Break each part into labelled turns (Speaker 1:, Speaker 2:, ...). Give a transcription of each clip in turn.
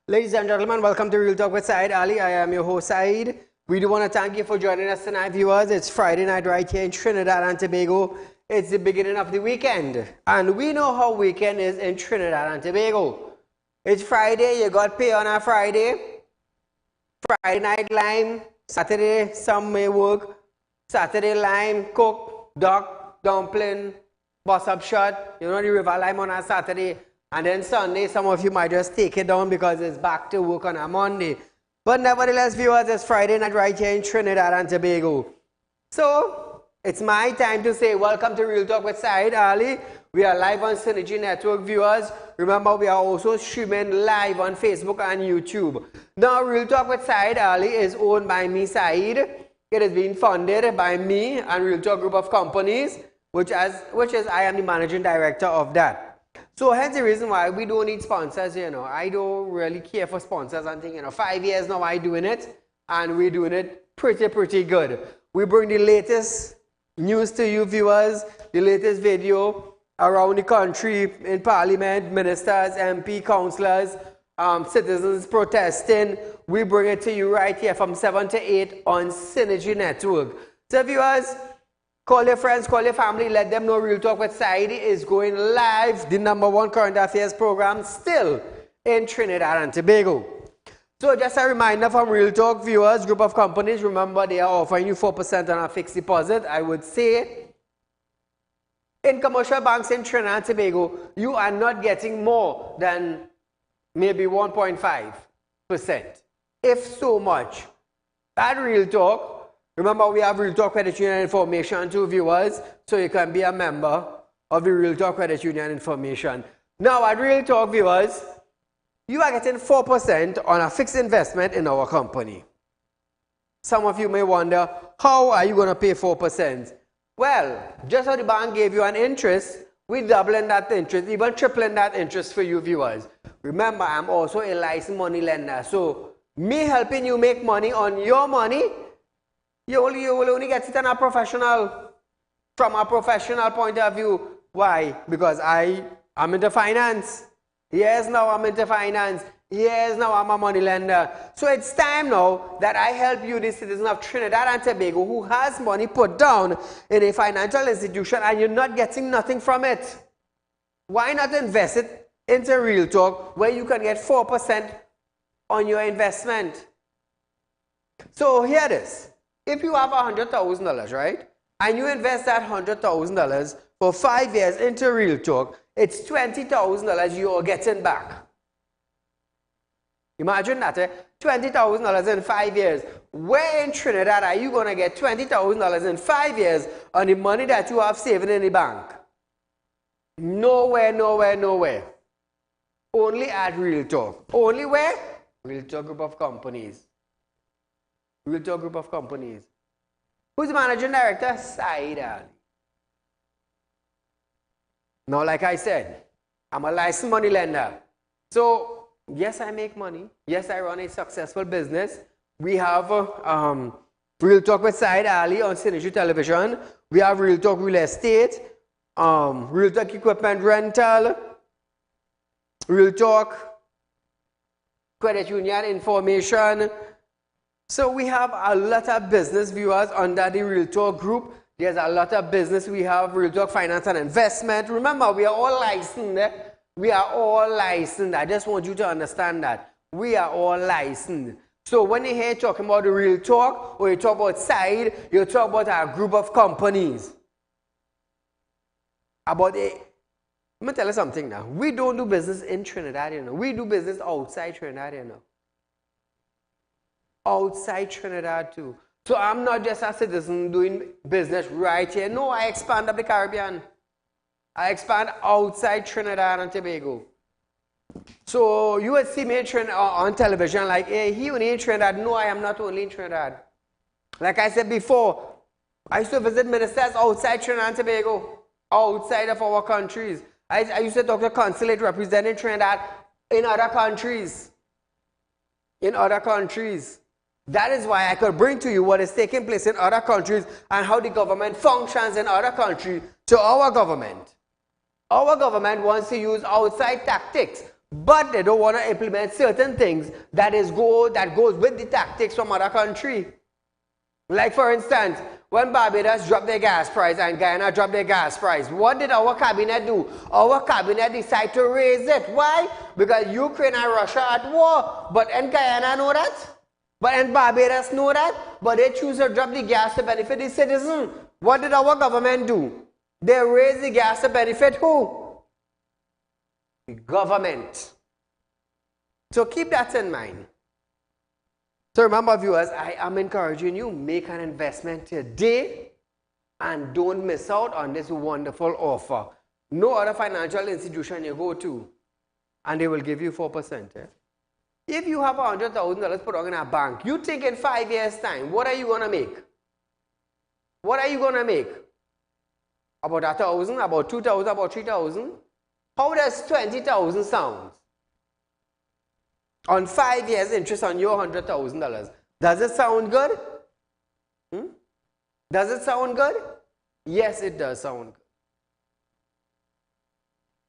Speaker 1: Ladies and gentlemen, welcome to Real Talk with Saieed Ali. I am your host Saeed. We do want to thank you for joining us tonight, viewers. It's Friday night right here in Trinidad and Tobago. It's the beginning of the weekend. And we know how weekend is in Trinidad and Tobago. It's Friday, you got pay on a Friday. Friday night lime, Saturday some may work. Saturday lime, cook, duck, dumpling, bus up shot. You know the river lime on a Saturday. And then Sunday, some of you might just take it down because it's back to work on a Monday. But nevertheless, viewers, it's Friday night right here in Trinidad and Tobago. So, it's my time to say welcome to Real Talk with Saieed Ali. We are live on Synergy Network, viewers. Remember, we are also streaming live on Facebook and YouTube. Now, Real Talk with Saieed Ali is owned by me, Saeed. It is being funded by me and Real Talk Group of Companies, which is I am the managing director of that. So hence the reason why we don't need sponsors, you know. I don't really care for sponsors and things, you know. 5 years now I'm doing it, and we're doing it pretty good. We bring the latest news to you, viewers, the latest video around the country, in Parliament, ministers, MP, councillors, citizens protesting. We bring it to you right here from 7 to 8 on Synergy Network. So viewers, call your friends, call your family, let them know Real Talk with Saieed is going live, the #1 current affairs program still in Trinidad and Tobago. So just a reminder from Real Talk viewers, group of companies, remember they are offering you 4% on a fixed deposit. I would say in commercial banks in Trinidad and Tobago, you are not getting more than maybe 1.5%, if so much. At Real Talk, remember, we have Real Talk Credit Union information to viewers, so you can be a member of the Real Talk Credit Union information. Now, at Real Talk viewers, you are getting 4% on a fixed investment in our company. Some of you may wonder, how are you going to pay 4%? Well, just how the bank gave you an interest, we're doubling that interest, even tripling that interest for you viewers. Remember, I'm also a licensed money lender, so me helping you make money on your money, you will only get it on a professional, from a professional point of view. Why? Because I'm into finance. Yes, now I'm into finance. Yes, now I'm a money lender. So it's time now that I help you, the citizen of Trinidad and Tobago, who has money put down in a financial institution and you're not getting nothing from it. Why not invest it into Real Talk where you can get 4% on your investment? So here it is. If you have $100,000, right, and you invest that $100,000 for 5 years into Real Talk, it's $20,000 you're getting back. Imagine that, $20,000 in 5 years. Where in Trinidad are you going to get $20,000 in 5 years on the money that you have saving in the bank? Nowhere, nowhere, nowhere. Only at Real Talk. Only where? Real Talk Group of Companies. Real Talk Group of Companies. Who's the managing director? Saieed Ali. Now, like I said, I'm a licensed money lender. So, yes, I make money. Yes, I run a successful business. We have Real Talk with Saieed Ali on Synergy Television. We have Real Talk Real Estate, Real Talk Equipment Rental, Real Talk Credit Union Information. So we have a lot of business viewers under the Real Talk group. There's a lot of business. We have Real Talk Finance and Investment. Remember, we are all licensed. We are all licensed. I just want you to understand that. We are all licensed. So when you hear talking about the Real Talk, or you talk about Saieed, you talk about our group of companies. Let me tell you something now. We don't do business in Trinidad, you know. We do business outside Trinidad, you know. Outside Trinidad too. So I'm not just a citizen doing business right here. No, I expand up the Caribbean. I expand outside Trinidad and Tobago. So you would see me on television like, hey, he only in Trinidad. No, I am not only in Trinidad. Like I said before, I used to visit ministers outside Trinidad and Tobago, outside of our countries. I used to talk to consulate representing Trinidad in other countries. In other countries. That is why I could bring to you what is taking place in other countries and how the government functions in other countries to our government. Our government wants to use outside tactics, but they don't want to implement certain things that goes with the tactics from other countries. Like for instance, when Barbados dropped their gas price and Guyana dropped their gas price, what did our cabinet do? Our cabinet decided to raise it. Why? Because Ukraine and Russia are at war. But in Guyana know that? But in Barbados know that? But they choose to drop the gas to benefit the citizen. What did our government do? They raised the gas to benefit who? The government. So keep that in mind. So remember viewers, I am encouraging you, make an investment today and don't miss out on this wonderful offer. No other financial institution you go to and they will give you 4%. If you have $100,000 put on in a bank, you think in 5 years' time, what are you going to make? What are you going to make? About 1,000, about 2,000, about 3,000? How does 20,000 sound? On 5 years interest on your $100,000. Does it sound good? Does it sound good? Yes, it does sound good.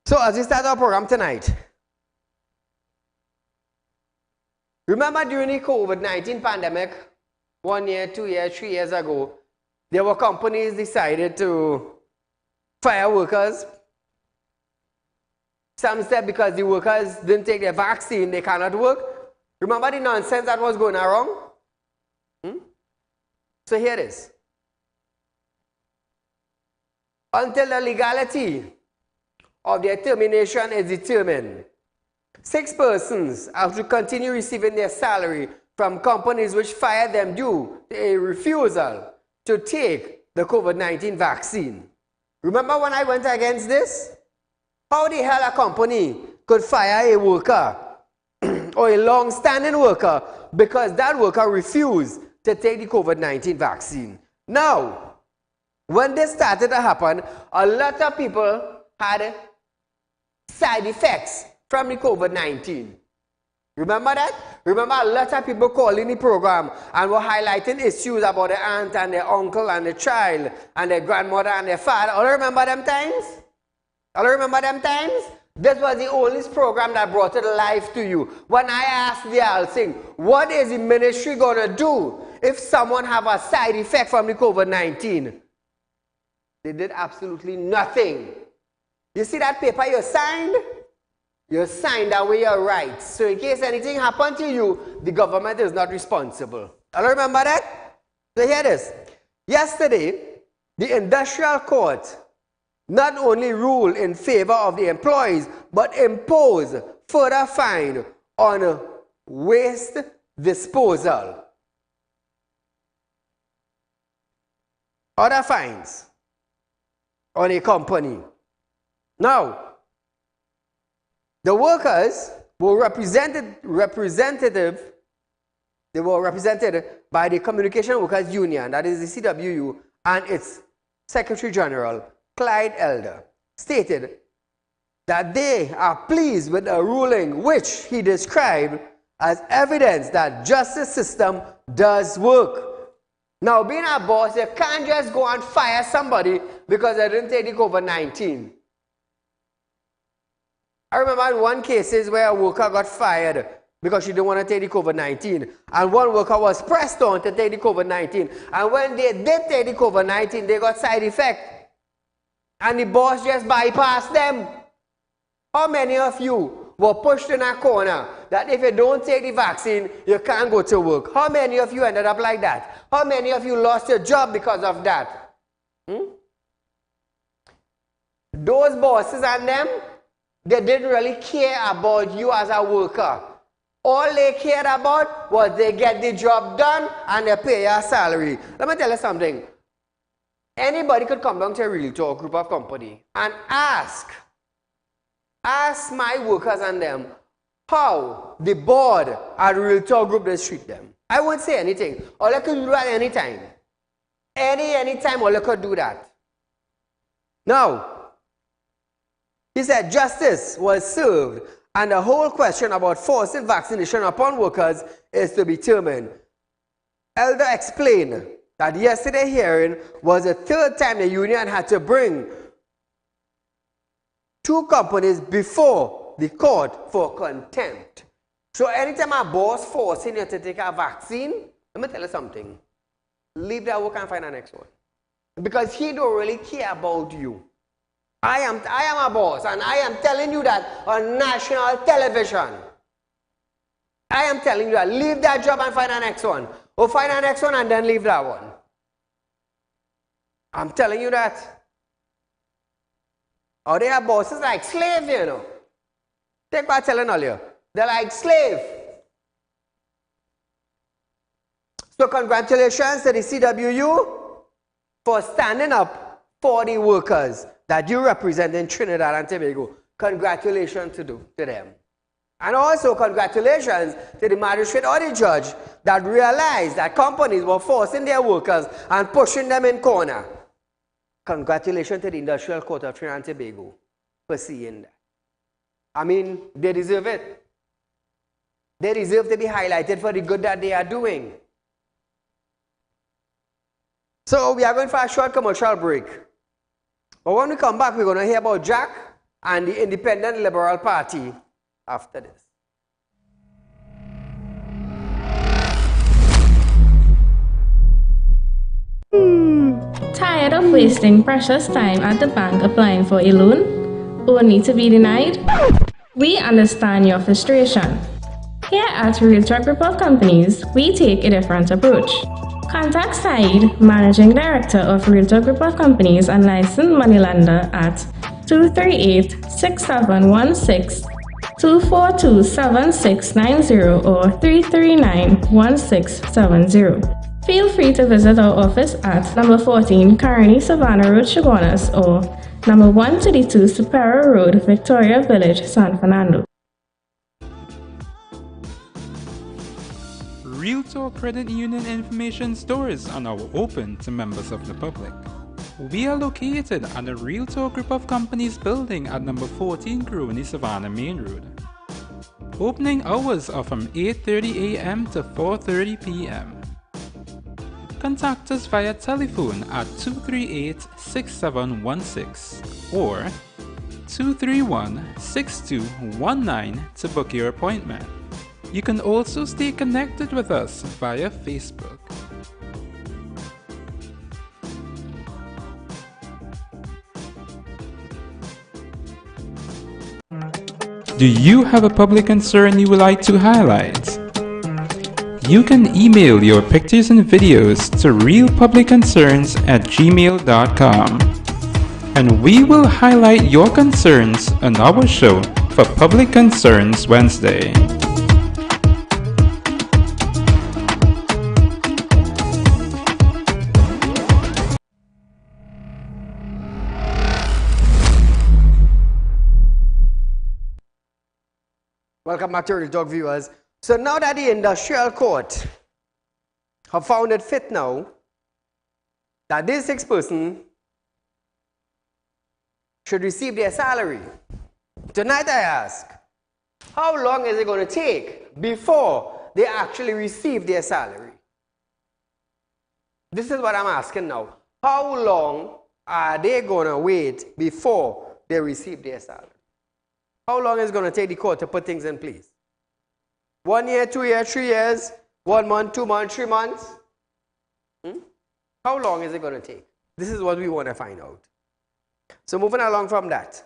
Speaker 1: So as we start our program tonight, remember during the COVID-19 pandemic, 1 year, 2 years, 3 years ago, there were companies decided to fire workers. Some said because the workers didn't take their vaccine, they cannot work. Remember the nonsense that was going around? So here it is. Until the legality of their termination is determined, 6 persons have to continue receiving their salary from companies which fired them due to a refusal to take the COVID-19 vaccine. Remember when I went against this? How the hell a company could fire a worker or a long-standing worker because that worker refused to take the COVID-19 vaccine? Now, when this started to happen, a lot of people had side effects from the COVID-19. Remember that? Remember a lot of people calling the program and were highlighting issues about their aunt and their uncle and their child and their grandmother and their father. All remember them times? All remember them times? This was the only program that brought it alive to you. When I asked the Alsing, what is the ministry going to do if someone have a side effect from the COVID-19? They did absolutely nothing. You see that paper you signed? You signed away your rights. So in case anything happened to you, the government is not responsible. I don't remember that? So hear this. Yesterday, the industrial court not only ruled in favor of the employees, but imposed further fine on waste disposal. Other fines on a company. Now, the workers were represented by the Communication Workers Union, that is the CWU, and its Secretary General, Clyde Elder, stated that they are pleased with the ruling, which he described as evidence that justice system does work. Now, being a boss, you can't just go and fire somebody because they didn't take the COVID-19. I remember in one case where a worker got fired because she didn't want to take the COVID-19. And one worker was pressed on to take the COVID-19. And when they did take the COVID-19, they got side effect. And the boss just bypassed them. How many of you were pushed in a corner that if you don't take the vaccine, you can't go to work? How many of you ended up like that? How many of you lost your job because of that? Those bosses and them, they didn't really care about you as a worker. All they cared about was they get the job done and they pay your salary. Let me tell you something. Anybody could come down to a Realtalk group of company and ask my workers and them how the board at Realtalk group they treat them. I won't say anything. All I could do that anytime. Anytime all I could do that. Now, he said justice was served and the whole question about forcing vaccination upon workers is to be determined. Elder explained that yesterday's hearing was the third time the union had to bring two companies before the court for contempt. So anytime a boss forcing you to take a vaccine, let me tell you something. Leave that work and find the next one. Because he don't really care about you. I am a boss and I am telling you that on national television. I am telling you that leave that job and find the next one. Or find the next one and then leave that one. I'm telling you that. Or they are bosses like slaves, you know. Take what I'm telling all you. They're like slaves. So congratulations to the CWU for standing up for the workers that you represent in Trinidad and Tobago. Congratulations to them. And also congratulations to the magistrate or the judge that realized that companies were forcing their workers and pushing them in corner. Congratulations to the Industrial Court of Trinidad and Tobago for seeing that. I mean, they deserve it. They deserve to be highlighted for the good that they are doing. So we are going for a short commercial break. But when we come back, we're going to hear about Jack and the Independent Liberal Party after this.
Speaker 2: Tired of wasting precious time at the bank applying for a loan, only to be denied? We understand your frustration. Here at Realtalk Group of Companies, we take a different approach. Contact Saieed, Managing Director of Realtalk Group of Companies and licensed moneylender at 238-6716, 242-7690 or 339-1670. Feel free to visit our office at number 14 Carney Savannah Road, Chaguanas, or number 132 Superior Road, Victoria Village, San Fernando.
Speaker 3: Realtalk Credit Union information stores are now open to members of the public. We are located at the Realtalk Group of Companies building at number 14 Carney Savannah Main Road. Opening hours are from 8:30 a.m. to 4:30 p.m. Contact us via telephone at 238-6716 or 231-6219 to book your appointment. You can also stay connected with us via Facebook. Do you have a public concern you would like to highlight? You can email your pictures and videos to realpublicconcerns@gmail.com, and we will highlight your concerns on our show for Public Concerns Wednesday.
Speaker 1: Welcome back to Real Talk, viewers. So now that the industrial court have found it fit now that these 6 persons should receive their salary, tonight I ask, how long is it going to take before they actually receive their salary? This is what I'm asking now. How long are they going to wait before they receive their salary? How long is it going to take the court to put things in place? 1 year, 2 years, 3 years, 1 month, 2 months, 3 months? How long is it going to take? This is what we want to find out. So moving along from that,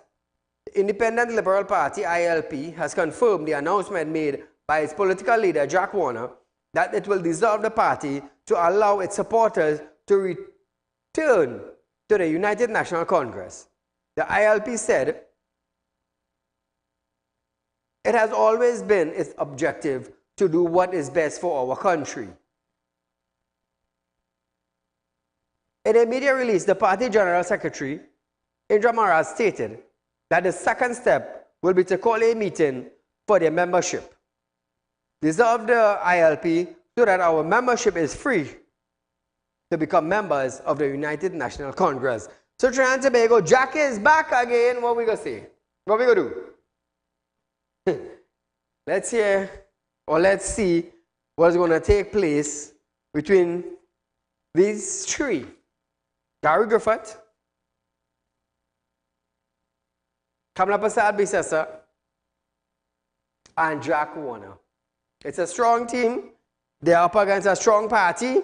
Speaker 1: the Independent Liberal Party, ILP, has confirmed the announcement made by its political leader, Jack Warner, that it will dissolve the party to allow its supporters to return to the United National Congress. The ILP said, it has always been its objective to do what is best for our country. In a media release, the party General Secretary, Indra Maharaj, stated that the second step will be to call a meeting for their membership. Dissolve the ILP so that our membership is free to become members of the United National Congress. So Trinidad and Tobago, Jack is back again. What we going to say? What we going to do? Let's hear, or let's see what's going to take place between these 3. Gary Griffith, Kamala Prasad Bisesa, and Jack Warner. It's a strong team. They're up against a strong party.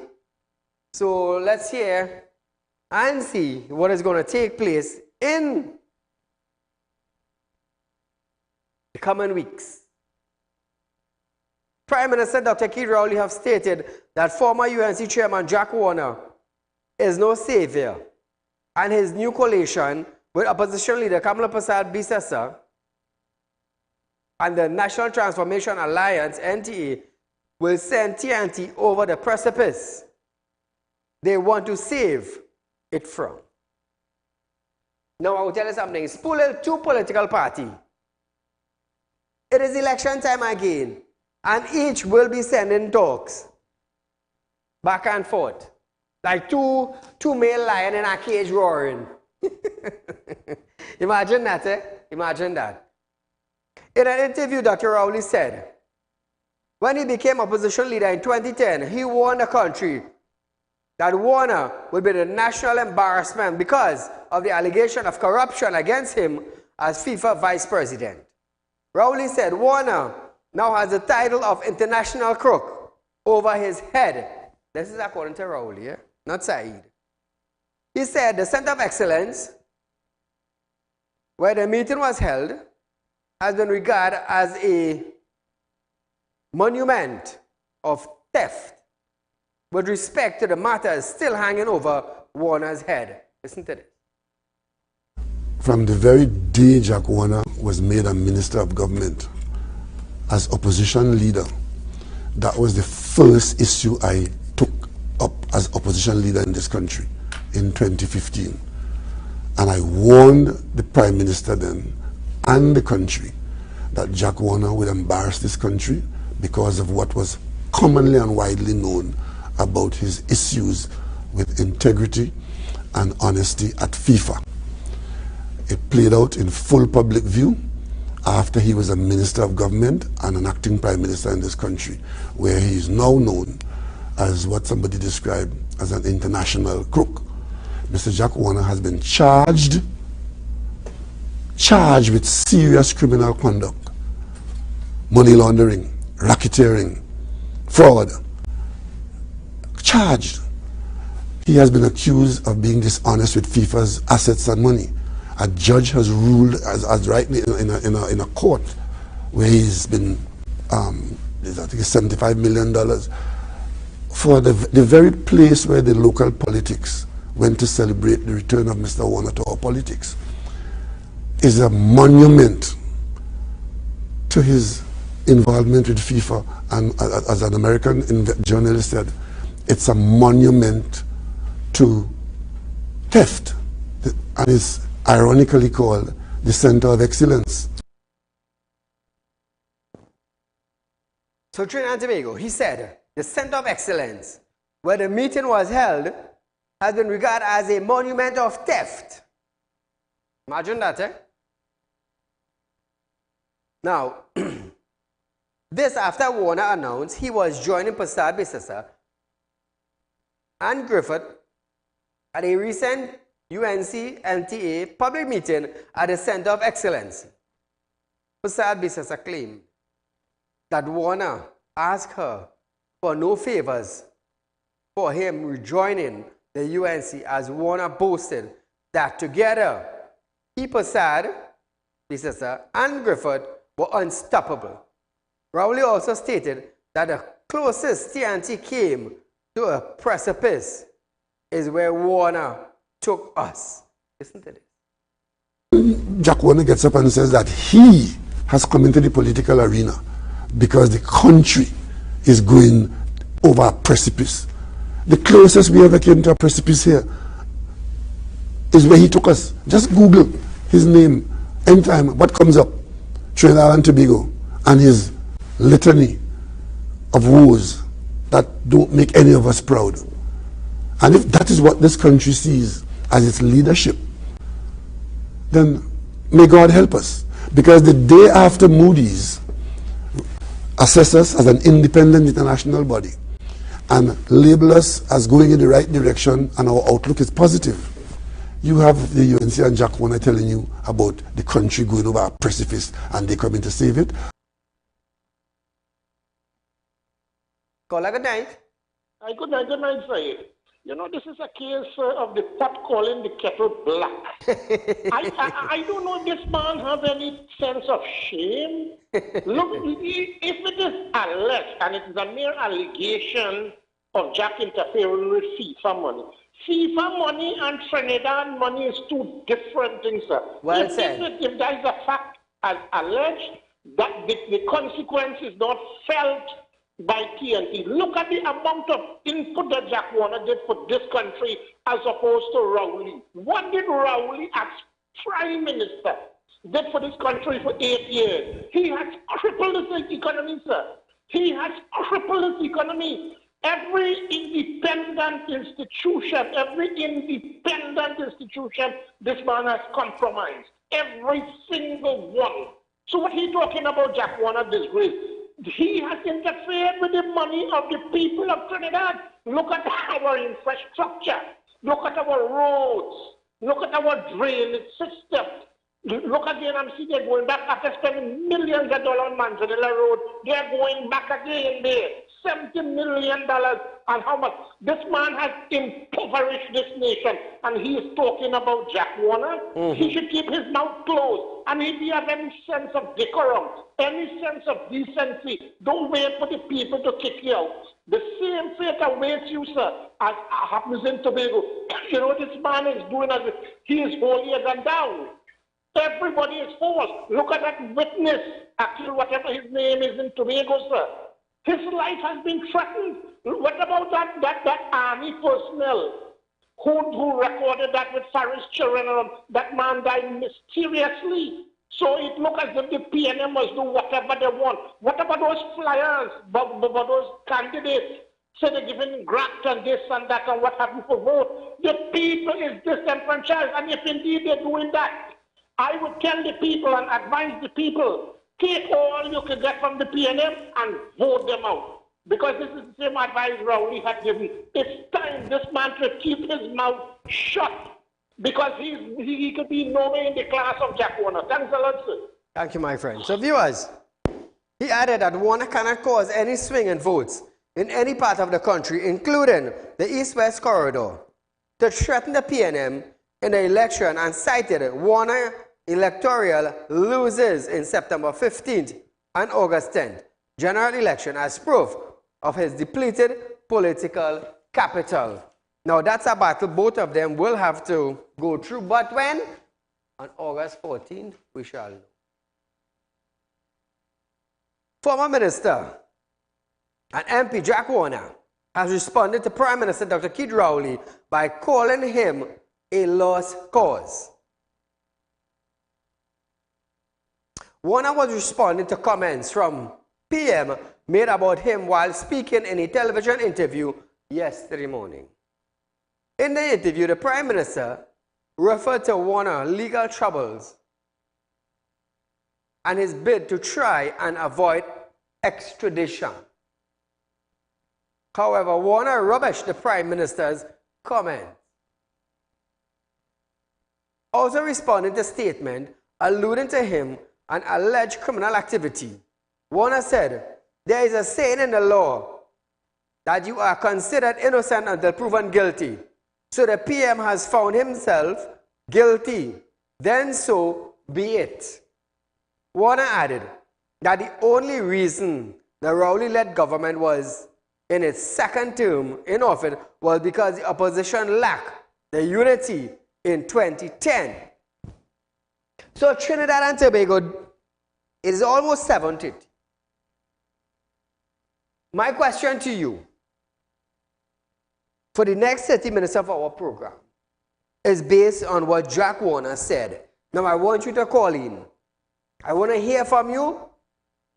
Speaker 1: So let's hear and see what is going to take place in the coming weeks. Prime Minister Dr. Saieed Ali have stated that former UNC Chairman Jack Warner is no savior, and his new coalition with opposition leader Kamala Prasad Bisesa and the National Transformation Alliance, NTA, will send TNT over the precipice they want to save it from. Now I will tell you something. It's 2 political parties. It is election time again, and each will be sending talks back and forth, like two male lions in a cage roaring. Imagine that, eh? Imagine that. In an interview, Dr. Rowley said, when he became opposition leader in 2010, he warned the country that Warner would be the national embarrassment because of the allegation of corruption against him as FIFA vice president. Rowley said Warner now has the title of international crook over his head. This is according to Rowley, not Saeed. He said the Center of Excellence, where the meeting was held, has been regarded as a monument of theft with respect to the matters still hanging over Warner's head. Listen to this.
Speaker 4: From the very day Jack Warner was made a minister of government, as opposition leader, that was the first issue I took up as opposition leader in this country in 2015. And I warned the Prime Minister then and the country that Jack Warner would embarrass this country because of what was commonly and widely known about his issues with integrity and honesty at FIFA. It played out in full public view after he was a minister of government and an acting prime minister in this country, where he is now known as what somebody described as an international crook. Mr. Jack Warner has been charged charged with serious criminal conduct, money laundering, racketeering, fraud. Charged. He has been accused of being dishonest with FIFA's assets and money. A judge has ruled as rightly in a court where he's been, I think it's $75 million for the very place where the local politics went to celebrate the return of Mr. Warner to our politics. Is a monument to his involvement with FIFA, and as an American journalist said, it's a monument to theft, and it's ironically called the Center of Excellence.
Speaker 1: So Trinidad and Tobago, he said, the Center of Excellence, where the meeting was held, has been regarded as a monument of theft. Imagine that, eh? Now, this after Warner announced he was joining Prasad Bisasa and Griffith at a recent UNC-LTA public meeting at the Center of Excellence. Prasad Bisasa claimed that Warner asked her for no favors for him rejoining the UNC, as Warner boasted that together he, Prasad Bisasa, and Griffith were unstoppable. Rowley also stated that the closest TNT came to a precipice is where Warner took us. Listen to this.
Speaker 4: Jack Warner gets up and says that he has come into the political arena because the country is going over a precipice. The closest we ever came to a precipice here is where he took us. Just Google his name anytime. What comes up? Trinidad and Tobago, and his litany of woes that don't make any of us proud. And if that is what this country sees as its leadership, then may God help us. Because the day after Moody's assess us as an independent international body and label us as going in the right direction and our outlook is positive, you have the UNC and Jack Warner telling you about the country going over a precipice and they coming to save it.
Speaker 1: Caller, good night.
Speaker 5: Good night, Saieed. You know, this is a case of the pot calling the kettle black. I don't know if this man has any sense of shame. Look, if it is alleged, and it is a mere allegation of Jack interfering with FIFA money, FIFA money and Trinidad money is two different things, sir.
Speaker 1: Well said.
Speaker 5: If there is a fact as alleged, that the consequence is not felt by TNT. Look at the amount of input that Jack Warner did for this country as opposed to Rowley. What did Rowley as Prime Minister did for this country for 8 years? He has crippled this economy, sir. He has crippled this economy. Every independent institution, this man has compromised. Every single one. So what he talking about, Jack Warner disgrace? He has interfered with the money of the people of Trinidad. Look at our infrastructure. Look at our roads. Look at our drainage system. Look again, I'm seeing they're going back after spending millions of dollars on Manzanilla Road. They're going back again there. $70 million. And how much? This man has impoverished this nation. And he is talking about Jack Warner. He should keep his mouth closed. And if you have any sense of decorum, any sense of decency, don't wait for the people to kick you out. The same fate awaits you, sir, as happens in Tobago. You know what this man is doing? As he is holier than thou. Everybody is forced. Look at that witness, actually, whatever his name is in Tobago, sir. His life has been threatened. What about that army personnel who recorded that with Faris children? That man died mysteriously. So it looks as if the PNM must do whatever they want. What about those flyers, but those candidates? So they're giving grants and this and that and what have you for vote. The people is disenfranchised, and if indeed they're doing that, I would tell the people and advise the people, take all you can get from the PNM and vote them out. Because this is the same advice Rowley had given. It's time this man to keep his mouth shut. because he could be nowhere in the class of Jack Warner. Thanks a lot, sir.
Speaker 1: Thank you, my friend. So, viewers, he added that Warner cannot cause any swing in votes in any part of the country, including the East-West corridor, to threaten the PNM in the election, and cited Warner electoral loses in September 15th and August 10th general election as proof of his depleted political capital. Now, that's a battle both of them will have to go through, but when? On August 14th, we shall know. Former Minister and MP Jack Warner has responded to Prime Minister Dr. Keith Rowley by calling him a lost cause. Warner was responding to comments from PM made about him while speaking in a television interview yesterday morning. In the interview, the Prime Minister referred to Warner's legal troubles and his bid to try and avoid extradition. However, Warner rubbished the Prime Minister's comments. Also responding to statement alluding to him and alleged criminal activity, Warner said, "There is a saying in the law that you are considered innocent until proven guilty. So the PM has found himself guilty. Then so be it." Warner added that the only reason the Rowley-led government was in its second term in office was because the opposition lacked the unity in 2010. So Trinidad and Tobago, it is almost 7:30. My question to you for the next 30 minutes of our program is based on what Jack Warner said. Now I want you to call in. I want to hear from you.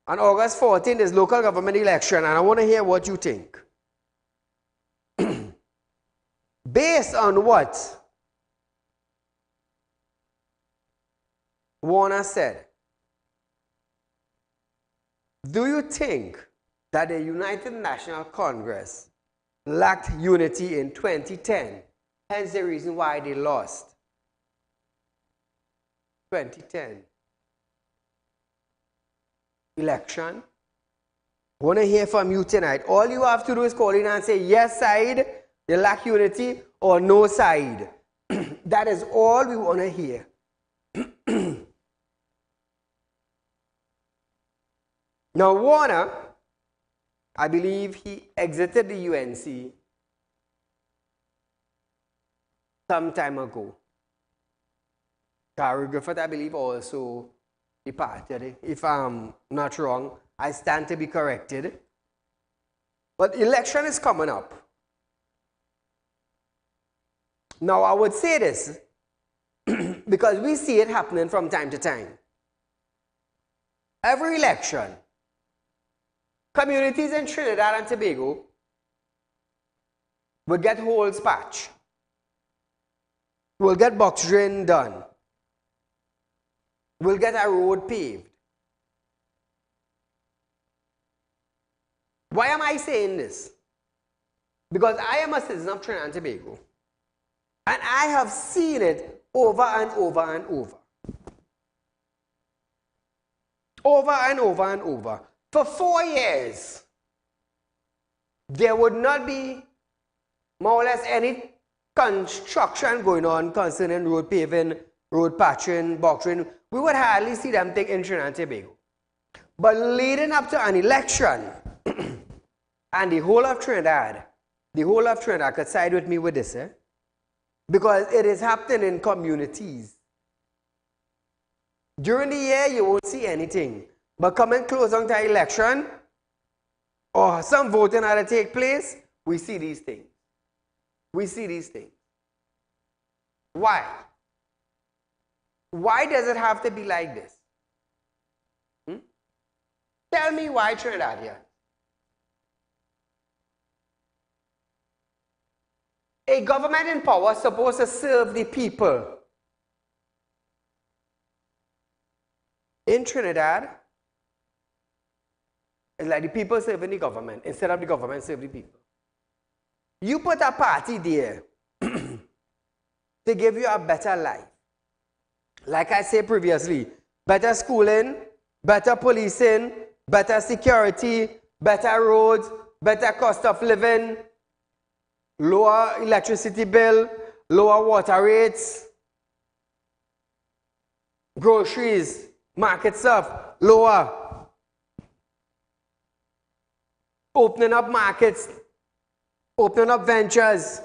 Speaker 1: On August 14th is local government election, and I want to hear what you think. Based on what Warner said, do you think that the United National Congress lacked unity in 2010? Hence the reason why they lost 2010 election. I want to hear from you tonight. All you have to do is call in and say yes side, they lack unity, or no side. That is all we want to hear. Now Warner, I believe he exited the UNC some time ago. Gary Griffith, I believe, also departed. If I'm not wrong, I stand to be corrected. But election is coming up. Now I would say this because we see it happening from time to time. Every election, communities in Trinidad and Tobago will get holes patched, will get box drain done, will get a road paved. Why am I saying this? Because I am a citizen of Trinidad and Tobago, and I have seen it over and over and over. Over and over and over. For 4 years, there would not be more or less any construction going on concerning road paving, road patching, box drain. We would hardly see them take in Trinidad and Tobago. But leading up to an election, and the whole of Trinidad could side with me with this, because it is happening in communities. During the year, you won't see anything. But coming close on to election, or some voting had to take place, we see these things. We see these things. Why? Why does it have to be like this? Tell me why Trinidad here. A government in power is supposed to serve the people. In Trinidad, it's like the people serving the government instead of the government serving the people. You put a party there to to give you a better life. Like I said previously, better schooling, better policing, better security, better roads, better cost of living, lower electricity bill, lower water rates, groceries, market stuff, lower. Opening up markets, opening up ventures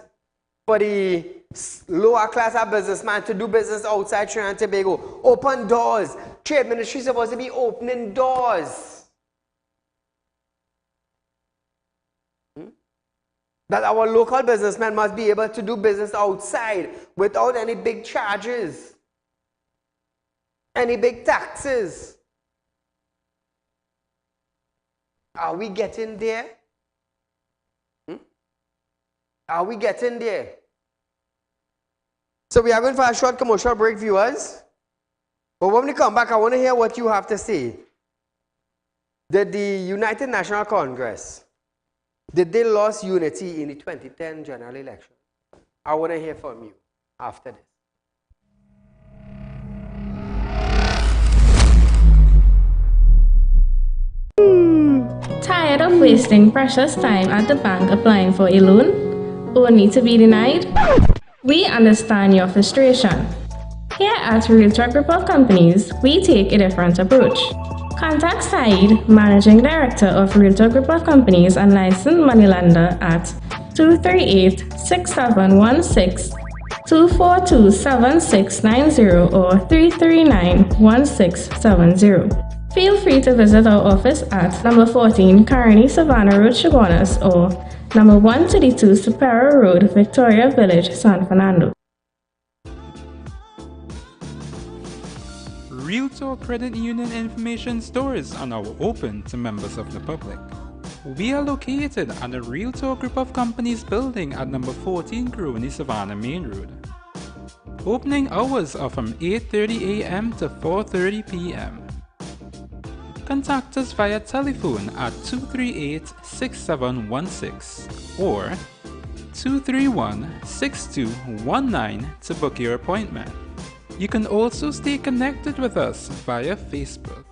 Speaker 1: for the lower class of businessmen to do business outside Trinidad and Tobago. Open doors. Trade ministry is supposed to be opening doors. That our local businessmen must be able to do business outside without any big charges, any big taxes. Are we getting there? Are we getting there? So we are going for a short commercial break, viewers. But when we come back, I want to hear what you have to say. Did the United National Congress, did they lose unity in the 2010 general election? I want to hear from you after this.
Speaker 2: Tired of wasting precious time at the bank applying for a loan, only to be denied? We understand your frustration. Here at Realtalk Group of Companies, we take a different approach. Contact Saieed, Managing Director of Realtalk Group of Companies and licensed moneylender at 238-6716, 242-7690 or 339-1670. Feel free to visit our office at number 14 Carney Savannah Road, Chaguanas, or number 132 Superior Road, Victoria Village, San Fernando.
Speaker 3: Realtalk Credit Union information stores are now open to members of the public. We are located at the Realtalk Group of Companies building at number 14 Grooney Savannah Main Road. Opening hours are from 8:30 a.m. to 4:30 p.m. Contact us via telephone at 238-6716 or 231-6219 to book your appointment. You can also stay connected with us via Facebook.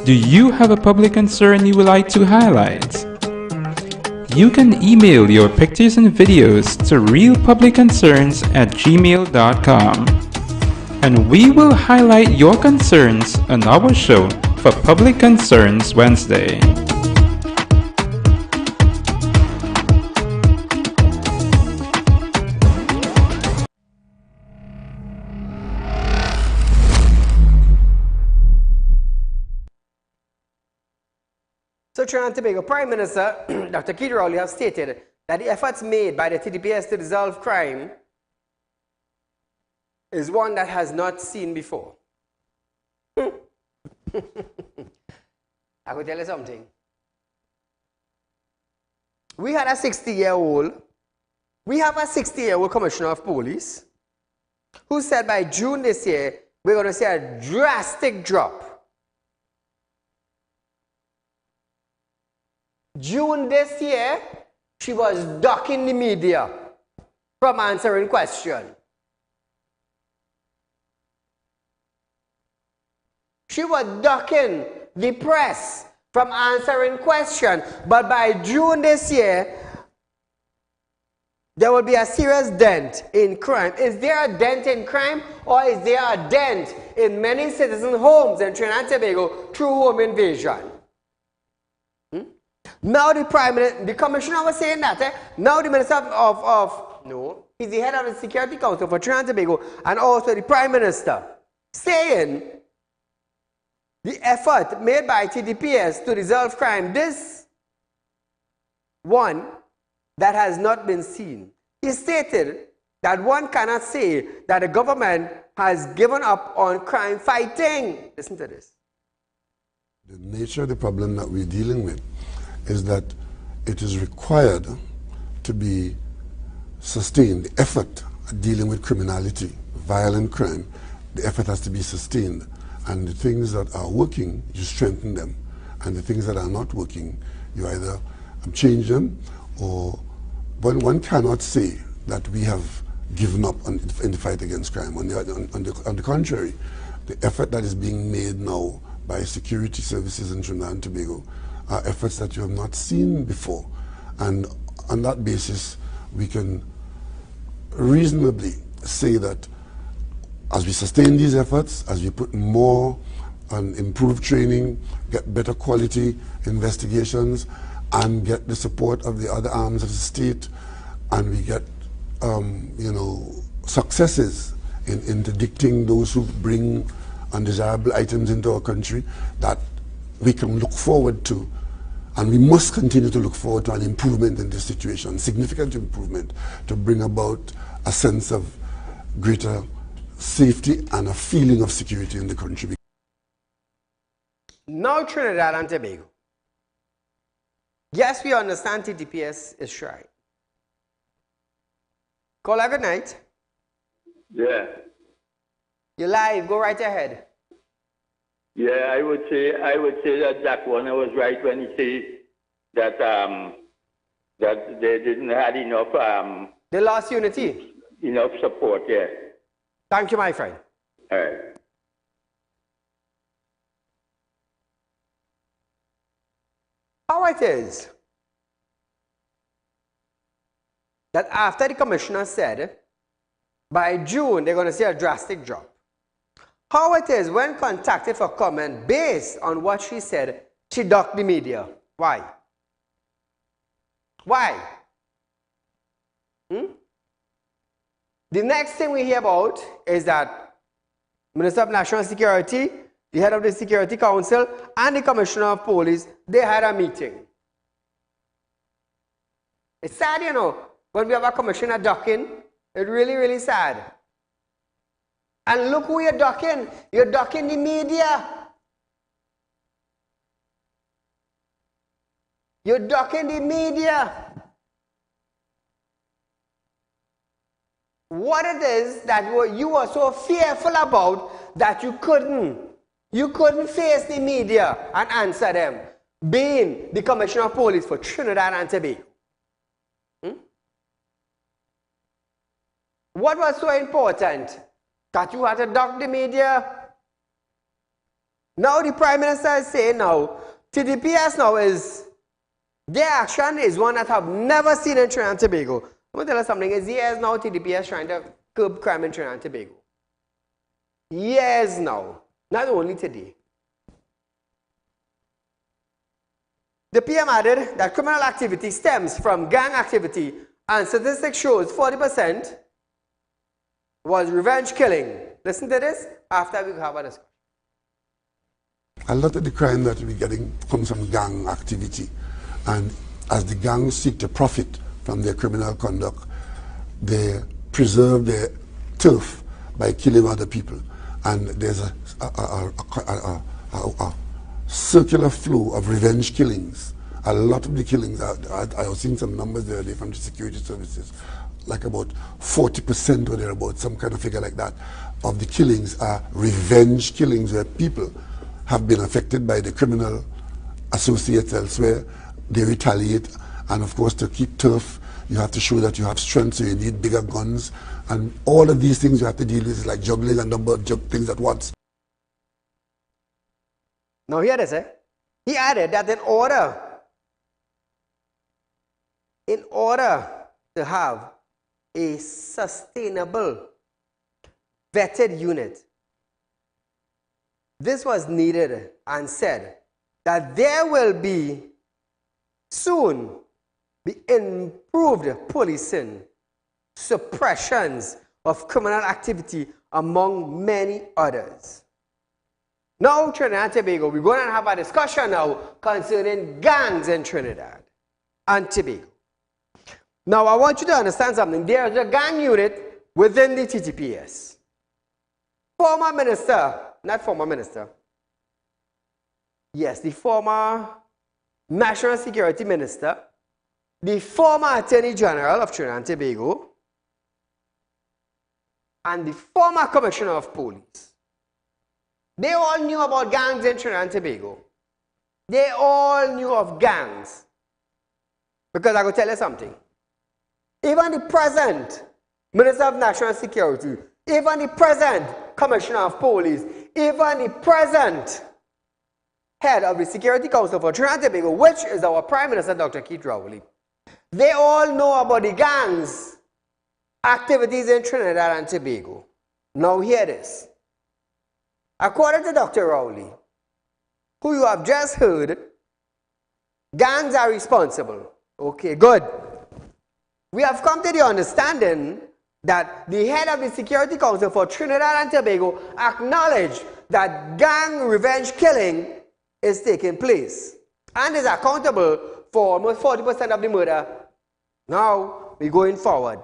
Speaker 3: Do you have a public concern you would like to highlight? You can email your pictures and videos to realpublicconcerns@gmail.com, and we will highlight your concerns on our show for Public Concerns Wednesday.
Speaker 1: So Trinidad and Tobago Prime Minister Dr. Saieed Ali has stated that the efforts made by the TDPS to resolve crime is one that has not seen before. I could tell you something. We have a 60-year-old commissioner of police who said by June this year, we're going to see a drastic drop. June this year, she was ducking the media from answering questions. She was ducking the press from answering questions. But by June this year, there will be a serious dent in crime. Is there a dent in crime, or is there a dent in many citizen homes in Trinidad and Tobago through home invasion? Now the the commissioner was saying that, now the minister no, he's the head of the Security Council for Trinidad and Tobago, and also the Prime Minister, saying the effort made by TDPS to resolve crime, this one that has not been seen. He stated that one cannot say that the government has given up on crime fighting. Listen to this.
Speaker 4: The nature of the problem that we're dealing with is that it is required to be sustained. The effort at dealing with criminality, violent crime, the effort has to be sustained. And the things that are working, you strengthen them. And the things that are not working, you either change them, or one cannot say that we have given up in the fight against crime. On the contrary, the effort that is being made now by security services in Trinidad and Tobago are efforts that you have not seen before. And on that basis, we can reasonably say that as we sustain these efforts, as we put more on improved training, get better quality investigations, and get the support of the other arms of the state, and we get successes in interdicting those who bring undesirable items into our country, that we can look forward to, and we must continue to look forward to an improvement in this situation, significant improvement, to bring about a sense of greater safety and a feeling of security in the country.
Speaker 1: Now Trinidad and Tobago. Yes, we understand TTPS is shy. Caller, good night.
Speaker 6: Yeah.
Speaker 1: You're live. Go right ahead.
Speaker 6: Yeah, I would say that Jack Warner was right when he said that that they didn't have enough
Speaker 1: They lost unity.
Speaker 6: Enough support. Yeah.
Speaker 1: Thank you, my friend.
Speaker 6: All right.
Speaker 1: How it is that after the commissioner said by June they're going to see a drastic drop, how it is when contacted for comment based on what she said, she ducked the media. Why? Why? The next thing we hear about is that Minister of National Security, the head of the Security Council, and the Commissioner of Police, they had a meeting. It's sad, when we have a commissioner ducking. It's really, really sad. And look who you're ducking. You're ducking the media. You're ducking the media. What it is that you were so fearful about that you couldn't face the media and answer them, being the Commissioner of Police for Trinidad and Tobago. What was so important that you had to duck the media? Now the Prime Minister is saying now, TDPS now is, their action is one that I've never seen in Trinidad and Tobago. I'm going to tell you something, it's years now TDPS trying to curb crime in Trinidad and Tobago. Years now, not only today. The PM added that criminal activity stems from gang activity, and statistics shows 40% was revenge killing. Listen to this after we have a discussion.
Speaker 4: A lot of the crime that we're getting comes from gang activity, and as the gangs seek to profit from their criminal conduct, they preserve their turf by killing other people, and there's a circular flow of revenge killings. A lot of the killings, I was seeing some numbers the other day from the security services, like about 40% or thereabout, some kind of figure like that, of the killings are revenge killings where people have been affected by the criminal associates elsewhere. They retaliate, and of course to keep turf, you have to show that you have strength, so you need bigger guns, and all of these things you have to deal with, like juggling a number of things at once.
Speaker 1: Now here it is, he added that in order to have a sustainable, vetted unit, this was needed, and said that there will be soon be improved policing, suppressions of criminal activity, among many others. Now, Trinidad and Tobago, we're going to have a discussion now concerning gangs in Trinidad and Tobago. Now, I want you to understand something. There is a gang unit within the TTPS. Former minister, not former minister, yes, the former National Security Minister, the former Attorney General of Trinidad and Tobago, and the former Commissioner of Police. They all knew about gangs in Trinidad and Tobago. They all knew of gangs. Because I will tell you something. Even the present Minister of National Security, even the present Commissioner of Police, even the present head of the Security Council for Trinidad and Tobago, which is our Prime Minister, Dr. Keith Rowley, they all know about the gangs' activities in Trinidad and Tobago. Now hear this. According to Dr. Rowley, who you have just heard, gangs are responsible. Okay, good. We have come to the understanding that the head of the Security Council for Trinidad and Tobago acknowledged that gang revenge killing is taking place and is accountable for almost 40% of the murder. Now, we're going forward.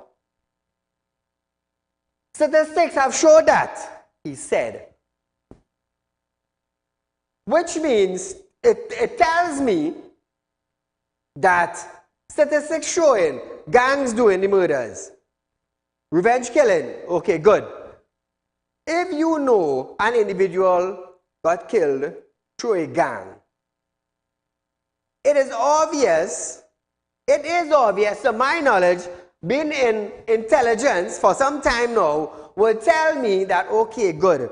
Speaker 1: Statistics have showed that, he said. Which means, it tells me that statistics showing gangs doing the murders. Revenge killing, okay, good. If you know an individual got killed through a gang, it is obvious to my knowledge, being in intelligence for some time now, will tell me that, okay, good.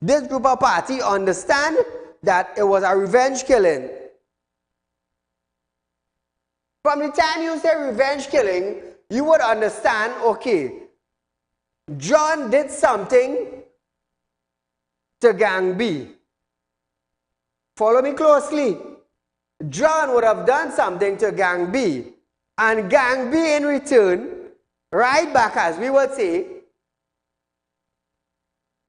Speaker 1: This group of party understand that it was a revenge killing. From the time you say revenge killing, you would understand, okay, John did something to gang B. Follow me closely. John would have done something to gang B, and gang B in return, right back as we would say,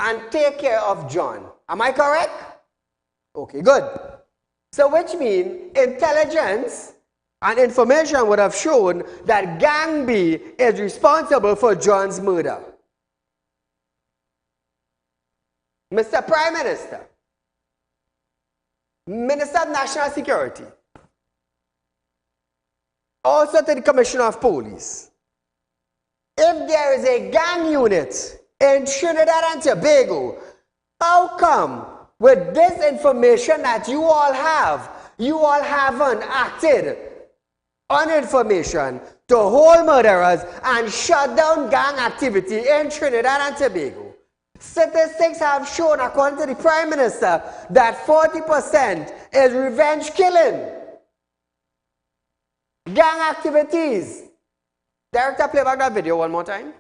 Speaker 1: and take care of John. Am I correct? Okay, good. So which means intelligence and information would have shown that gang B is responsible for John's murder. Mr. Prime Minister, Minister of National Security, also to the Commissioner of Police, if there is a gang unit in Trinidad and Tobago, how come with this information that you all haven't acted on information to hold murderers and shut down gang activity in Trinidad and Tobago? Statistics have shown, according to the Prime Minister, that 40% is revenge killing. Gang activities. Director, play back that video one more time.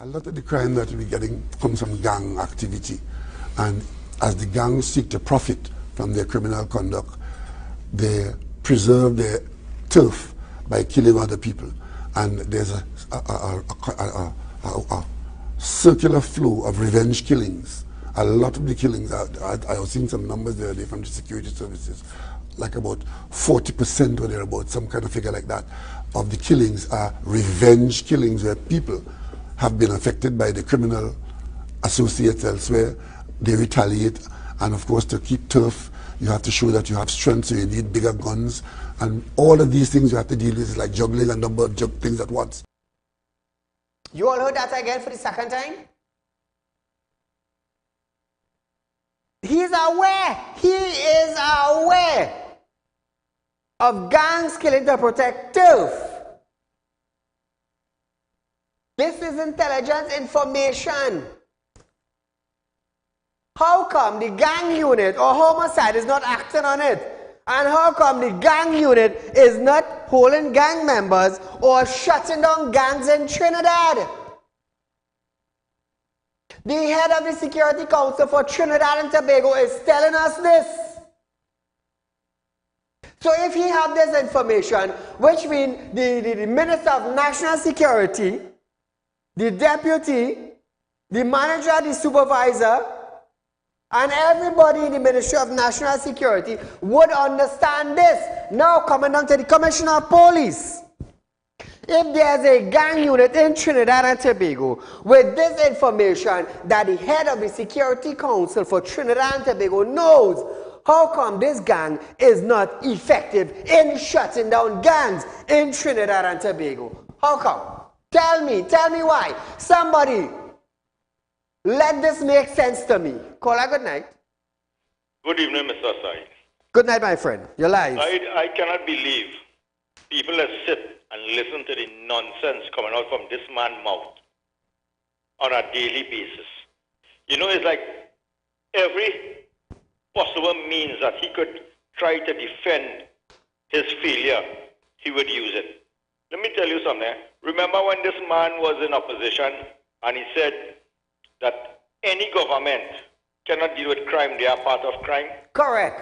Speaker 4: A lot of the crime that we're getting comes from gang activity. And as the gangs seek to profit from their criminal conduct, they preserve their turf by killing other people. And there's a circular flow of revenge killings. A lot of the killings, I was seeing some numbers the other day from the security services, like about 40% or thereabout, some kind of figure like that, of the killings are revenge killings where people have been affected by the criminal associates elsewhere. They retaliate, and of course to keep turf, you have to show that you have strength, so you need bigger guns, and all of these things you have to deal with is like juggling a number of things at once.
Speaker 1: You all heard that again for the second time? He is aware of gangs killing to protect turf. This is intelligence information. How come the gang unit or homicide is not acting on it? And how come the gang unit is not holding gang members or shutting down gangs in Trinidad? The head of the Security Council for Trinidad and Tobago is telling us this. So if he have this information, which means the Minister of National Security, the deputy, the manager, the supervisor, and everybody in the Ministry of National Security would understand this. Now coming down to the Commissioner of Police. If there's a gang unit in Trinidad and Tobago with this information that the head of the Security Council for Trinidad and Tobago knows, how come this gang is not effective in shutting down gangs in Trinidad and Tobago? How come? Tell me why. Somebody, let this make sense to me. Call her good night.
Speaker 7: Good evening, Mr. Said.
Speaker 1: Good night, my friend. You're live.
Speaker 7: I cannot believe people that sit and listen to the nonsense coming out from this man's mouth on a daily basis. You know, it's like every possible means that he could try to defend his failure, he would use it. Let me tell you something. Remember when this man was in opposition and he said that any government cannot deal with crime, they are part of crime?
Speaker 1: Correct.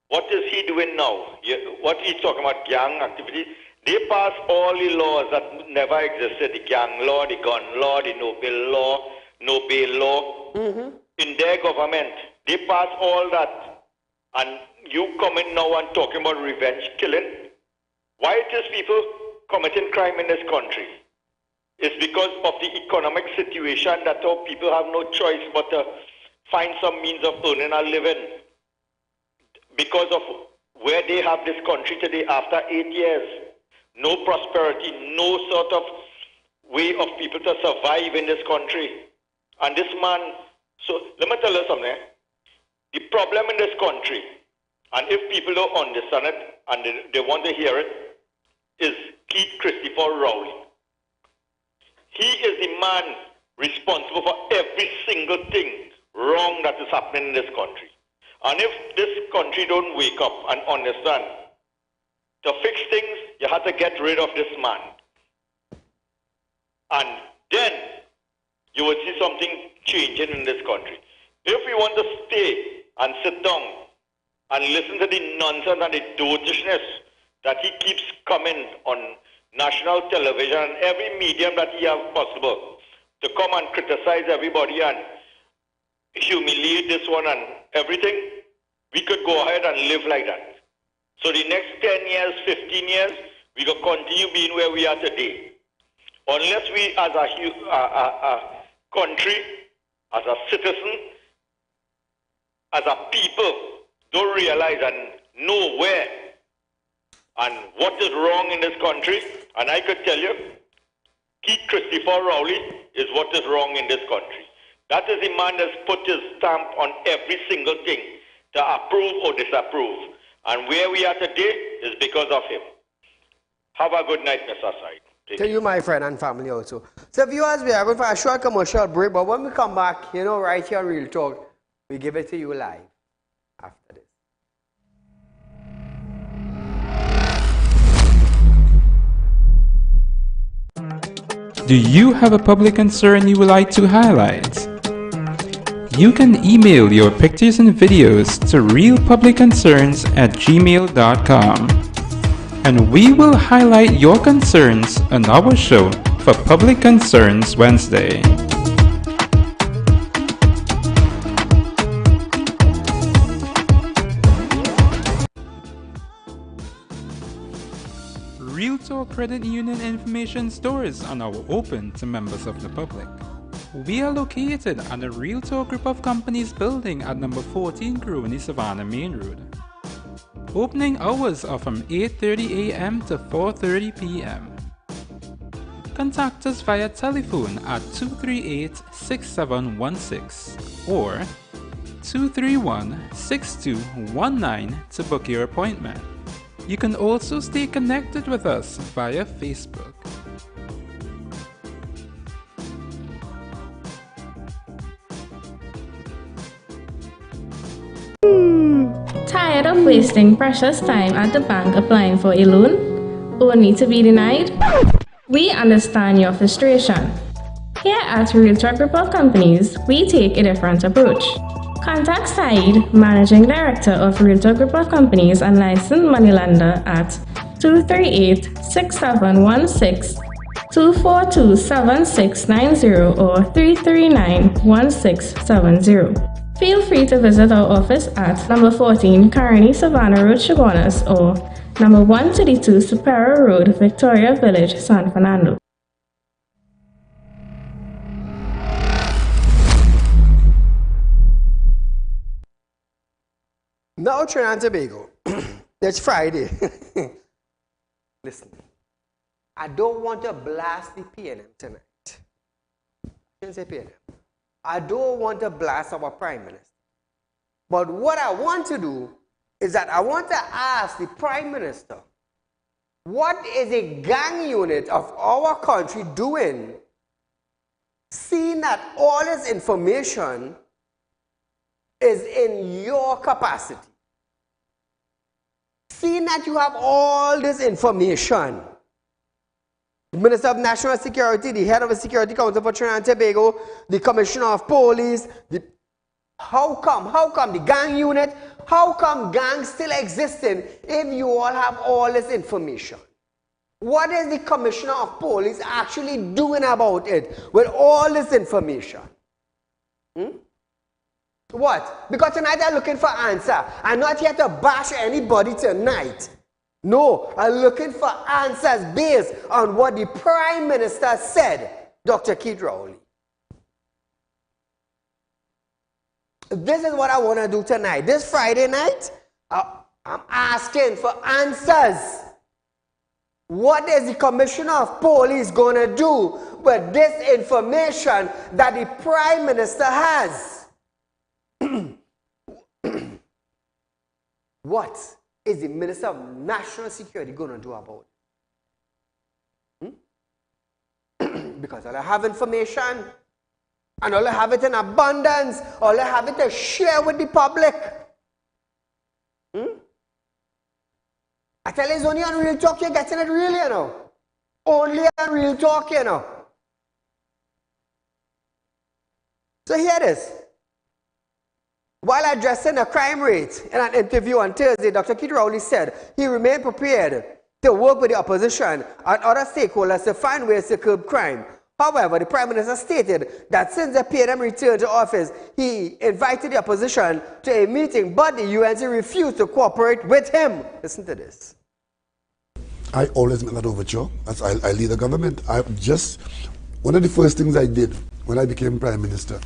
Speaker 7: What is he doing now? What he's talking about, gang activities? They pass all the laws that never existed, the gang law, the gun law, the no bail law. In their government, they pass all that. And you come in now and talking about revenge killing? Why it is people committing crime in this country? It's because of the economic situation that our people have no choice but to find some means of earning a living. Because of where they have this country today after 8 years. No prosperity, no sort of way of people to survive in this country. And this man, so let me tell you something. The problem in this country, and if people don't understand it and they want to hear it, is Keith Christopher Rowley. He is the man responsible for every single thing wrong that is happening in this country. And if this country don't wake up and understand, to fix things, you have to get rid of this man. And then you will see something changing in this country. If we want to stay and sit down and listen to the nonsense and the dotishness that he keeps coming on national television and every medium that he has possible to come and criticize everybody and humiliate this one and everything, we could go ahead and live like that. So the next 10 years, 15 years, we will continue being where we are today. Unless we as a country, as a citizen, as a people, don't realize and know where and what is wrong in this country. And I could tell you, Keith Christopher Rowley is what is wrong in this country. That is the man that's put his stamp on every single thing to approve or disapprove. And where we are today is because of him. Have a good night, Mr. Said.
Speaker 1: To you, my friend, and family also. So viewers, we are going for a short commercial break, but when we come back, you know, right here on Real Talk, we give it to you live after this.
Speaker 3: Do you have a public concern you would like to highlight? You can email your pictures and videos to realpublicconcerns@gmail.com, and we will highlight your concerns on our show for Public Concerns Wednesday. Real Talk Credit Union information stores are now open to members of the public. We are located at the Real Talk Group of Companies building at number 14 Crony Savannah Main Road. Opening hours are from 8:30 a.m. to 4:30 p.m. Contact us via telephone at 238-6716 or 231-6219 to book your appointment. You can also stay connected with us via Facebook.
Speaker 2: Tired of wasting precious time at the bank applying for a loan, only to be denied? We understand your frustration. Here at Realtor Group of Companies, we take a different approach. Contact Saieed, Managing Director of Realtor Group of Companies and licensed moneylender at 238-6716, 242-7690 or 339-1670. Feel free to visit our office at number 14 Carney Savannah Road, Chaguanas, or number 132 Superior Road, Victoria Village, San Fernando.
Speaker 1: Now Trinidad and Tobago, it's Friday. Listen, I don't want to blast the PNM tonight. I shouldn't say PNM. I don't want to blast our Prime Minister. But what I want to do is that I want to ask the Prime Minister, what is a gang unit of our country doing, seeing that all this information is in your capacity? Seeing that you have all this information, the Minister of National Security, the head of the Security Council for Trinidad and Tobago, the Commissioner of Police, how come the gang unit, how come gangs still existing if you all have all this information? What is the Commissioner of Police actually doing about it with all this information? What? Because tonight I'm looking for answer. I'm not here to bash anybody tonight. No, I'm looking for answers based on what the Prime Minister said, Dr. Keith Rowley. This is what I want to do tonight. This Friday night, I'm asking for answers. What is the Commissioner of Police going to do with this information that the Prime Minister has? What is the Minister of National Security going to do about it? Because all I have information, and all I have it in abundance, all I have it to share with the public. I tell you, it's only on Real Talk you're getting it real, you know. Only on Real Talk, you know. So here it is. While addressing the crime rate in an interview on Thursday, Dr. Keith Rowley said he remained prepared to work with the opposition and other stakeholders to find ways to curb crime. However, the Prime Minister stated that since the PNM returned to office, he invited the opposition to a meeting, but the UNC refused to cooperate with him. Listen to this.
Speaker 4: I always make that overture as I lead the government. One of the first things I did when I became Prime Minister,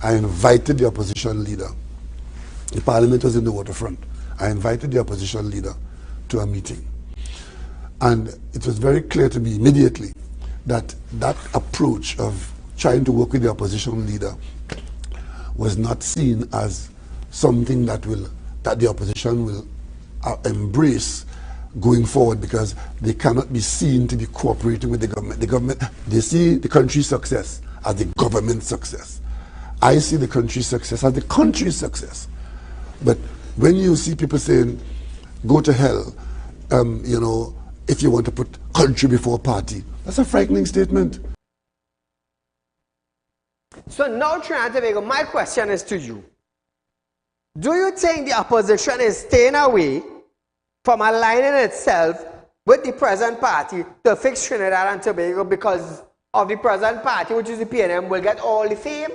Speaker 4: I invited the opposition leader. The Parliament was in the waterfront. I invited the opposition leader to a meeting. And it was very clear to me immediately that that approach of trying to work with the opposition leader was not seen as something that the opposition will embrace going forward, because they cannot be seen to be cooperating with the government. The government, they see the country's success as the government's success. I see the country's success as the country's success. But when you see people saying, go to hell, you know, if you want to put country before party, that's a frightening statement.
Speaker 1: So now, Trinidad and Tobago, my question is to you. Do you think the opposition is staying away from aligning itself with the present party to fix Trinidad and Tobago because of the present party, which is the PNM, will get all the fame?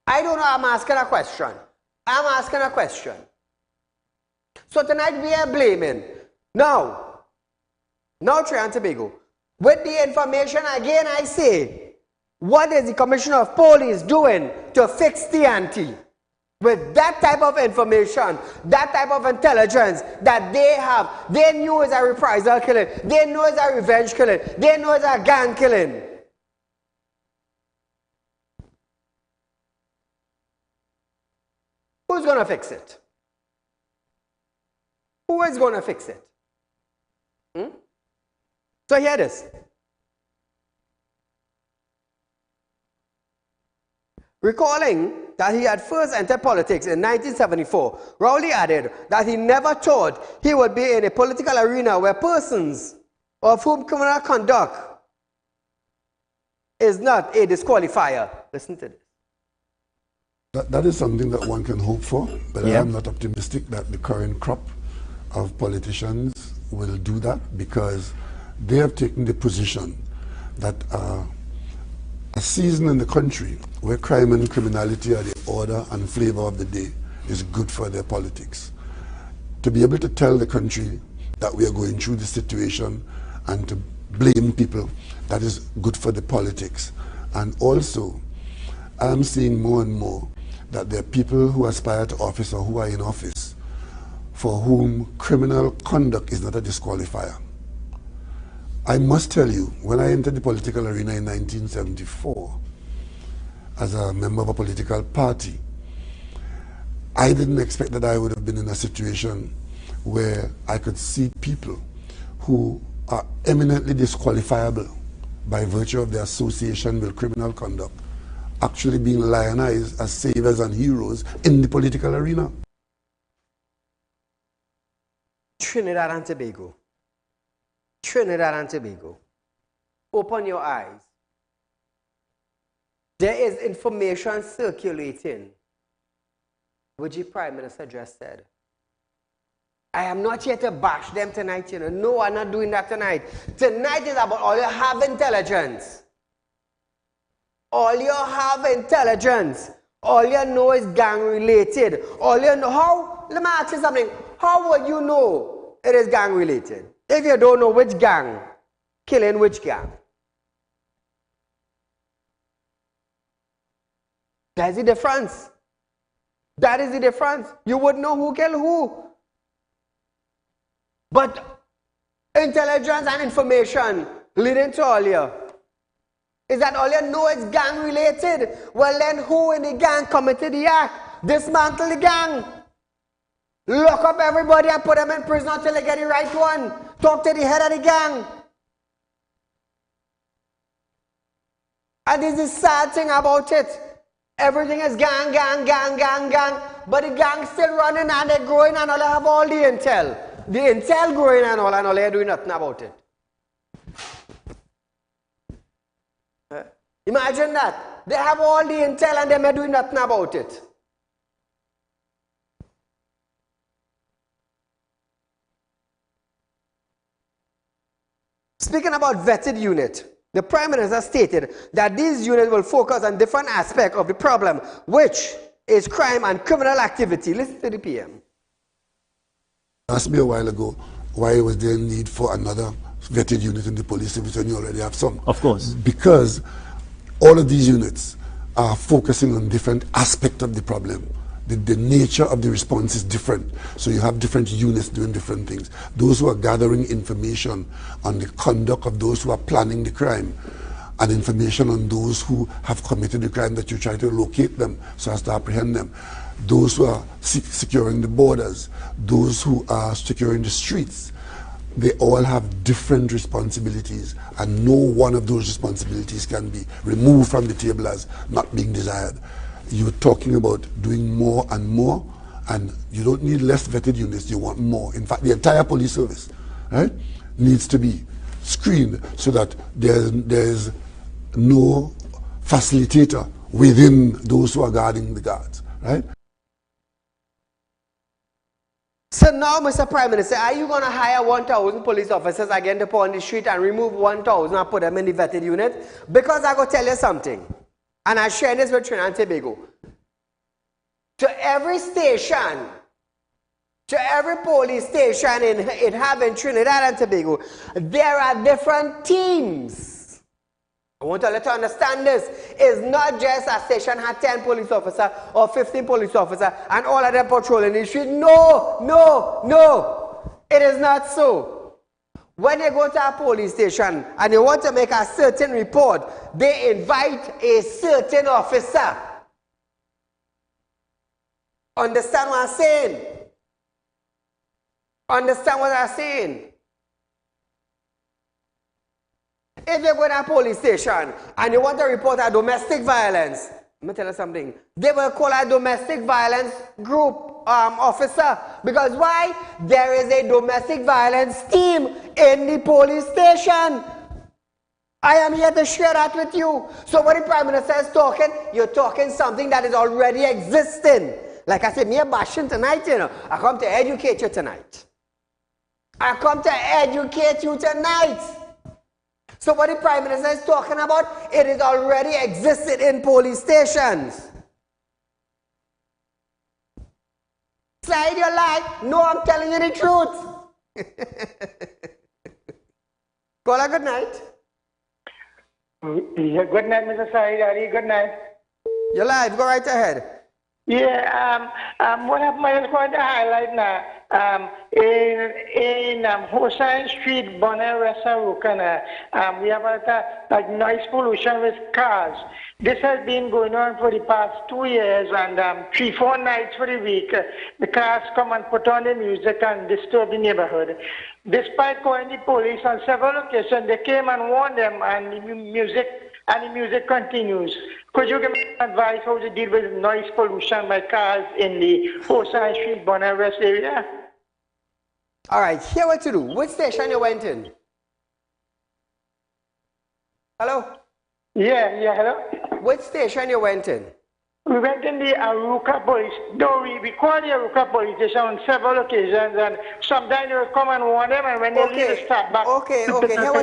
Speaker 1: I don't know, I'm asking a question. I'm asking a question. So tonight we are blaming. Now, Trinidad and Tobago, with the information again I say, what is the Commissioner of Police doing to fix the ante? With that type of information, that type of intelligence that they have, they knew it's a reprisal killing, they know it's a revenge killing, they know it's a gang killing. Who's going to fix it? Who is going to fix it? So here it is. Recalling that he had first entered politics in 1974, Rowley added that he never thought he would be in a political arena where persons of whom criminal conduct is not a disqualifier. Listen to this.
Speaker 4: That is something that one can hope for, but I am not optimistic that the current crop of politicians will do that, because they have taken the position that a season in the country where crime and criminality are the order and flavor of the day is good for their politics. To be able to tell the country that we are going through this situation and to blame people, that is good for the politics. And also, I'm seeing more and more that there are people who aspire to office or who are in office for whom criminal conduct is not a disqualifier. I must tell you, when I entered the political arena in 1974, as a member of a political party, I didn't expect that I would have been in a situation where I could see people who are eminently disqualifiable by virtue of their association with criminal conduct actually being lionized as saviors and heroes in the political arena.
Speaker 1: Trinidad and Tobago. Trinidad and Tobago. Open your eyes. There is information circulating, which the Prime Minister just said. I am not here to bash them tonight, you know. No, I'm not doing that tonight. Tonight is about all you have intelligence. All you have intelligence. All you know is gang related. All you know, how, let me ask you something. How would you know it is gang related? If you don't know which gang, killing which gang. That's the difference. That is the difference. You would know who killed who. But intelligence and information leading to all you is that all you know is gang related. Well then who in the gang committed the act? Dismantle the gang. Lock up everybody and put them in prison until they get the right one. Talk to the head of the gang. And this is the sad thing about it. Everything is gang, gang, gang, gang, gang. But the gang's still running and they're growing and all have all the intel. The intel growing and all they're doing nothing about it. Imagine that. They have all the intel and they're doing nothing about it. Speaking about vetted unit, the Prime Minister stated that these units will focus on different aspects of the problem, which is crime and criminal activity. Listen to the PM.
Speaker 4: Asked me a while ago why was there a need for another vetted unit in the police service when you already have some.
Speaker 8: Of course.
Speaker 4: Because all of these units are focusing on different aspects of the problem. The nature of the response is different. So you have different units doing different things. Those who are gathering information on the conduct of those who are planning the crime, and information on those who have committed the crime, that you try to locate them so as to apprehend them. Those who are securing the borders, those who are securing the streets, they all have different responsibilities, and no one of those responsibilities can be removed from the table as not being desired. You're talking about doing more and more, and you don't need less vetted units, you want more. In fact, the entire police service, right, needs to be screened so that there's no facilitator within those who are guarding the guards, right?
Speaker 1: So now, Mr. Prime Minister, are you going to hire 1,000 police officers again to put on the street and remove 1,000 and put them in the vetted unit? Because I go tell you something, and I share this with Trinidad and Tobago. To every station, to every police station in Trinidad and Tobago, there are different teams. I want to let you understand this. It's not just a station had 10 police officers or 15 police officers and all of them patrolling the street. No, no, no. It is not so. When you go to a police station and you want to make a certain report, they invite a certain officer. Understand what I'm saying? Understand what I'm saying? If you go to a police station and you want to report a domestic violence, let me tell you something. They will call a domestic violence group officer. Because why? There is a domestic violence team in the police station. I am here to share that with you. So when the Prime Minister is talking, you're talking something that is already existing. Like I said, me a bashing tonight, you know. I come to educate you tonight. I come to educate you tonight. So what the Prime Minister is talking about, it is already existed in police stations. Slide your lie. No, I'm telling you the truth. Call her good night.
Speaker 5: Yeah, good night, Mr. Saieed Ali. Good night.
Speaker 1: You're live. Go right ahead.
Speaker 5: Yeah, what I was going to highlight now In Hossain Street, Bonner-Ressa, Rukana, we have a noise pollution with cars. This has been going on for the past 2 years, and 3-4 nights for the week, the cars come and put on the music and disturb the neighborhood. Despite calling the police on several occasions, they came and warned them, and the music continues. Could you give me advice how to deal with noise pollution by cars in the Hossain Street, Bonner-Ressa area?
Speaker 1: All right, here what to do. Which station you went in? Hello?
Speaker 5: Yeah, hello?
Speaker 1: Which station you went in?
Speaker 5: We went in the Aruka police. No, we called the Aruka police station on several occasions, and sometimes they would come and warn them, and when they leave, they start back.
Speaker 1: Okay, here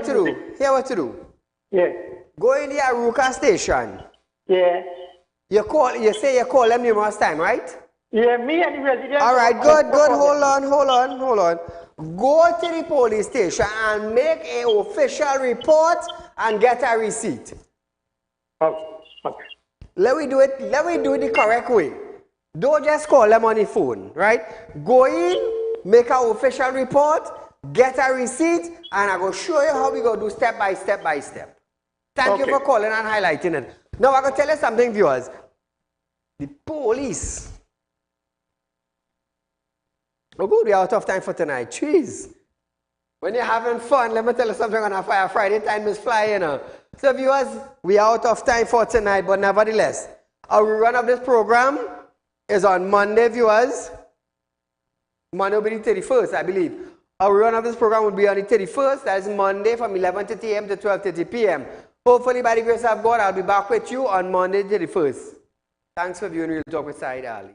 Speaker 1: what to do.
Speaker 5: Yeah.
Speaker 1: Go in the Aruka station.
Speaker 5: Yeah.
Speaker 1: You say you call them numerous times, right?
Speaker 5: Yeah, me and the resident.
Speaker 1: All right, good. Hold on. Go to the police station and make an official report and get a receipt.
Speaker 5: Okay.
Speaker 1: Let me do it the correct way. Don't just call them on the phone, right? Go in, make an official report, get a receipt, and I will show you how we go do step by step. Thank you for calling and highlighting it. Now I'm gonna tell you something, viewers. The police. Oh good, we're out of time for tonight. Jeez. When you're having fun, let me tell you something on a fire. Friday time is flying. So viewers, we are out of time for tonight, but nevertheless, our rerun of this program is on Monday, viewers. Monday will be the 31st, I believe. Our rerun of this program will be on the 31st. That is Monday from 11:30 a.m. to 12:30 p.m. Hopefully, by the grace of God, I'll be back with you on Monday the 31st. Thanks for viewing Real Talk with Saieed Ali.